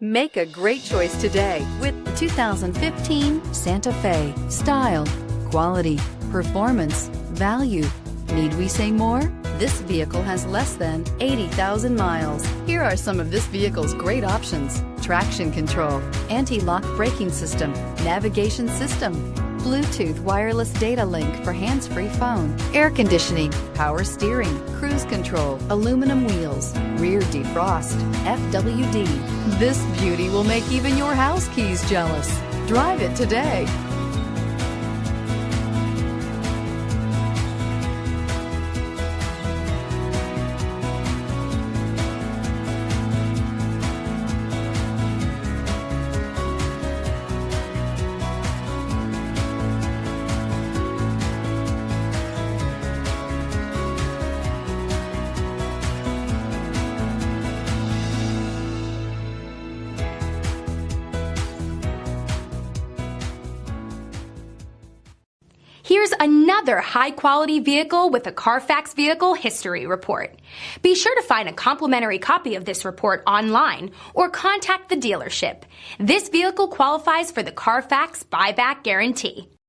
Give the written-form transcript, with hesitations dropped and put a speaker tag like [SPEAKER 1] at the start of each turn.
[SPEAKER 1] Make a great choice today with 2015 Santa Fe. Style, quality, performance, value. Need we say more? This vehicle has less than 80,000 miles. Here are some of this vehicle's great options: traction control, anti-lock braking system, navigation system, Bluetooth wireless data link for hands-free phone, air conditioning, power steering, cruise control, aluminum wheels, rear defrost, FWD. This beauty will make even your house keys jealous. Drive it today.
[SPEAKER 2] Here's another high-quality vehicle with a Carfax Vehicle History Report. Be sure to find a complimentary copy of this report online or contact the dealership. This vehicle qualifies for the Carfax Buyback Guarantee.